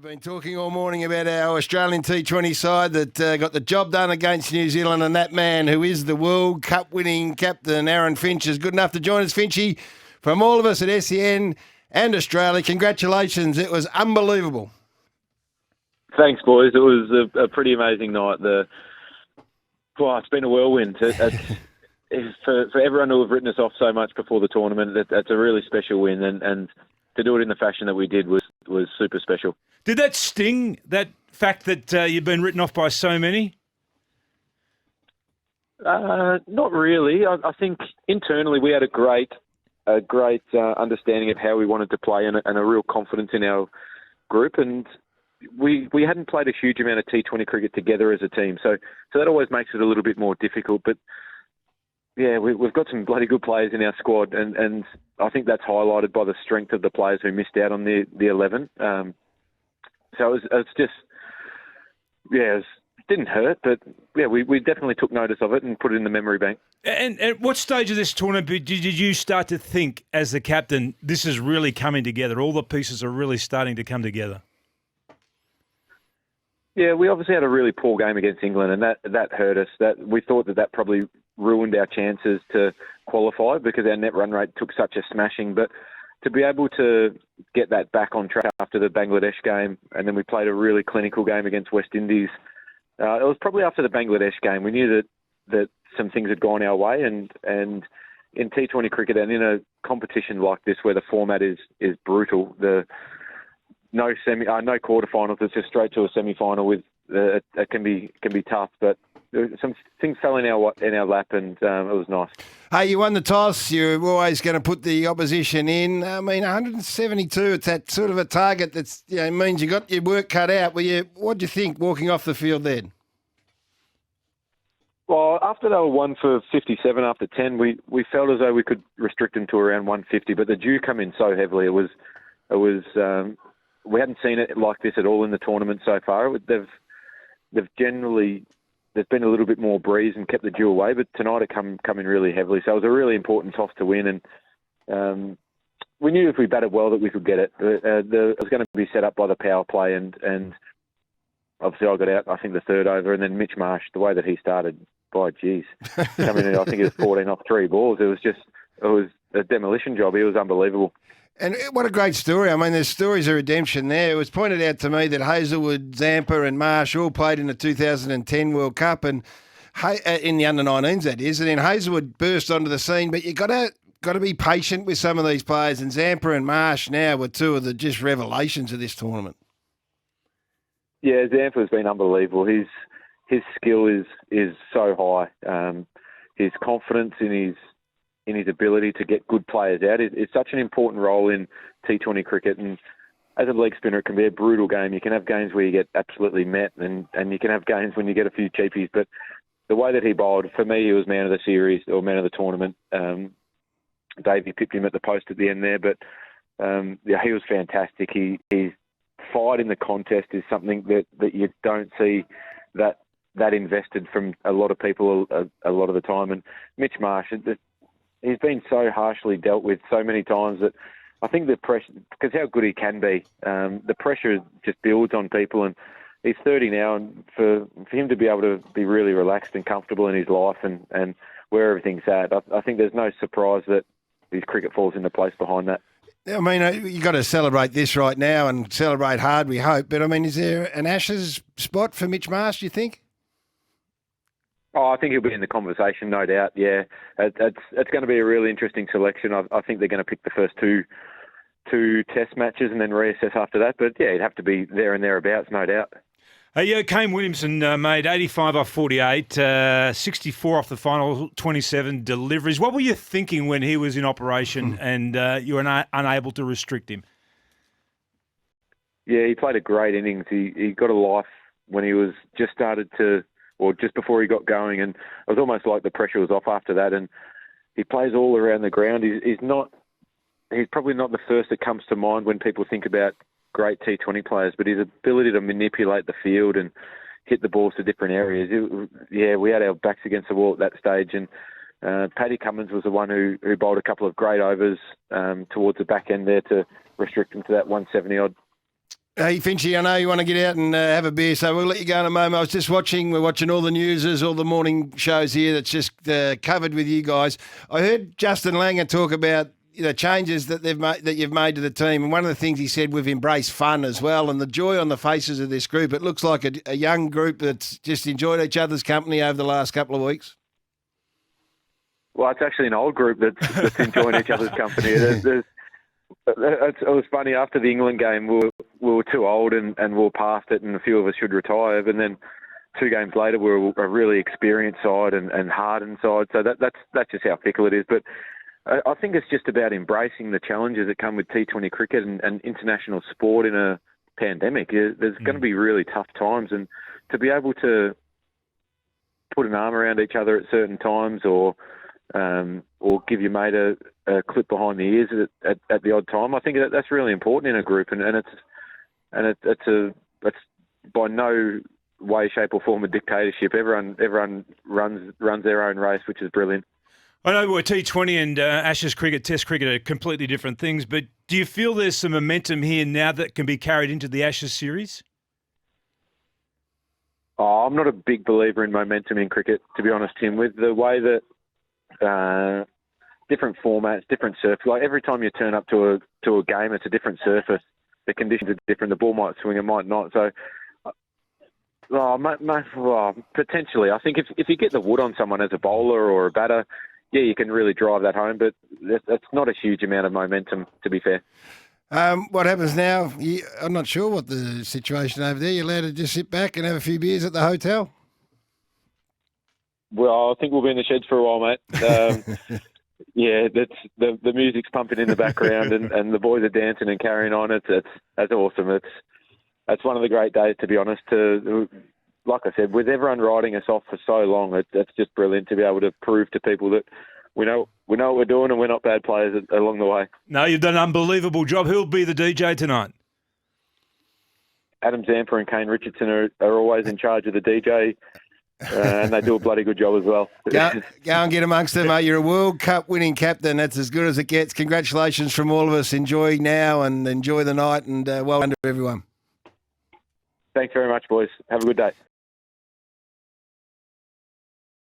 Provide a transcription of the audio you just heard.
been talking all morning about our Australian T20 side that got the job done against New Zealand, and that man who is the World Cup winning captain, Aaron Finch, is good enough to join us. Finchy, from all of us at SEN and Australia, congratulations. It was unbelievable. Thanks, boys. It was a pretty amazing night. It's been a whirlwind. For everyone who have written us off so much before the tournament, that's a really special win, and to do it in the fashion that we did was super special. Did that sting, that fact that you've been written off by so many? Not really. I think internally we had a great understanding of how we wanted to play and a real confidence in our group. And we hadn't played a huge amount of T20 cricket together as a team, so that always makes it a little bit more difficult. But yeah, we've got some bloody good players in our squad, and I think that's highlighted by the strength of the players who missed out on the 11. So it's just, it didn't hurt, but yeah, we definitely took notice of it and put it in the memory bank. And at what stage of this tournament did you start to think, as the captain, this is really coming together? All the pieces are really starting to come together. Yeah, we obviously had a really poor game against England, and that hurt us. That we thought that probably ruined our chances to qualify because our net run rate took such a smashing. But to be able to get that back on track after the Bangladesh game, and then we played a really clinical game against West Indies. It was probably after the Bangladesh game. We knew that some things had gone our way, and in T20 cricket and in a competition like this where the format is brutal, no quarterfinals, it's just straight to a semi-final. With it can be tough, but some things fell in our lap, and it was nice. Hey, you won the toss. You're always going to put the opposition in. I mean, 172. It's that sort of a target that's means you got your work cut out. What do you think walking off the field then? Well, after they were 1 for 57 after 10, we felt as though we could restrict them to around 150, but the dew come in so heavily. It was we hadn't seen it like this at all in the tournament so far. They've generally, there's been a little bit more breeze and kept the dew away, but tonight it come in really heavily. So it was a really important toss to win, and we knew if we batted well that we could get it. It was going to be set up by the power play, and obviously I got out, I think, the third over, and then Mitch Marsh, the way that he started, by geez, coming in, I think it was 14 off 3 balls. It was a demolition job. He was unbelievable. And what a great story. I mean, there's stories of redemption there. It was pointed out to me that Hazelwood, Zampa and Marsh all played in the 2010 World Cup, and in the under-19s, that is. And then Hazelwood burst onto the scene, but you got to be patient with some of these players. And Zampa and Marsh now were two of the just revelations of this tournament. Yeah, Zampa's been unbelievable. His skill is so high. His confidence in his ability to get good players out is such an important role in T20 cricket. And as a leg spinner, it can be a brutal game. You can have games where you get absolutely met, and you can have games when you get a few cheapies. But the way that he bowled, for me, he was man of the series or man of the tournament. Davey pipped him at the post at the end there, but he was fantastic. His fight in the contest is something that you don't see that invested from a lot of people a lot of the time. And Mitch Marsh, he's been so harshly dealt with so many times that I think the pressure, because how good he can be, the pressure just builds on people. And he's 30 now, and for him to be able to be really relaxed and comfortable in his life and where everything's at, I think there's no surprise that his cricket falls into place behind that. I mean, you've got to celebrate this right now and celebrate hard, we hope. But, I mean, is there an Ashes spot for Mitch Marsh, do you think? Oh, I think he'll be in the conversation, no doubt. Yeah, it's going to be a really interesting selection. I think they're going to pick the first two Test matches and then reassess after that. But yeah, he'd have to be there and thereabouts, no doubt. Kane Williamson made 85 off 48, 64 off the final 27 deliveries. What were you thinking when he was in operation and you were unable to restrict him? Yeah, he played a great innings. He got a life when he was just before he got going, and it was almost like the pressure was off after that. And he plays all around the ground. He's probably not the first that comes to mind when people think about great T20 players, but his ability to manipulate the field and hit the balls to different areas. We had our backs against the wall at that stage, and Paddy Cummins was the one who bowled a couple of great overs towards the back end there to restrict him to that 170 odd. Hey, Finchy, I know you want to get out and have a beer, so we'll let you go in a moment. I was just we're watching all the newses, all the morning shows here that's just covered with you guys. I heard Justin Langer talk about changes that you've made to the team, and one of the things he said, we've embraced fun as well, and the joy on the faces of this group. It looks like a young group that's just enjoyed each other's company over the last couple of weeks. Well, it's actually an old group that's enjoying each other's company. It was funny, after the England game, we were too old and we were past it, and a few of us should retire. But then 2 games later, we were a really experienced side and hardened side. So that's just how fickle it is. But I think it's just about embracing the challenges that come with T20 cricket and international sport in a pandemic. There's going to be really tough times, and to be able to put an arm around each other at certain times, or give your mate a clip behind the ears at the odd time, I think that's really important in a group, and it's by no way, shape, or form a dictatorship. Everyone runs their own race, which is brilliant. I know T20 and Ashes cricket, Test cricket are completely different things, but do you feel there's some momentum here now that can be carried into the Ashes series? Oh, I'm not a big believer in momentum in cricket, to be honest, Tim. With the way that different formats, different surface. Like every time you turn up to a game, it's a different surface. The conditions are different. The ball might swing, it might not. So, potentially, I think if you get the wood on someone as a bowler or a batter, yeah, you can really drive that home. But that's not a huge amount of momentum, to be fair. What happens now? I'm not sure what the situation over there. You're allowed to just sit back and have a few beers at the hotel? Well, I think we'll be in the sheds for a while, mate. Yeah, that's the music's pumping in the background, and the boys are dancing and carrying on. That's awesome. It's one of the great days, to be honest. Like I said, with everyone riding us off for so long, it's just brilliant to be able to prove to people that we know what we're doing, and we're not bad players along the way. No, you've done an unbelievable job. Who'll be the DJ tonight? Adam Zampa and Kane Richardson are always in charge of the DJ. And they do a bloody good job as well. Go and get amongst them, mate. You're a World Cup winning captain. That's as good as it gets. Congratulations from all of us. Enjoy now and enjoy the night, and well done to everyone. Thanks very much, boys. Have a good day.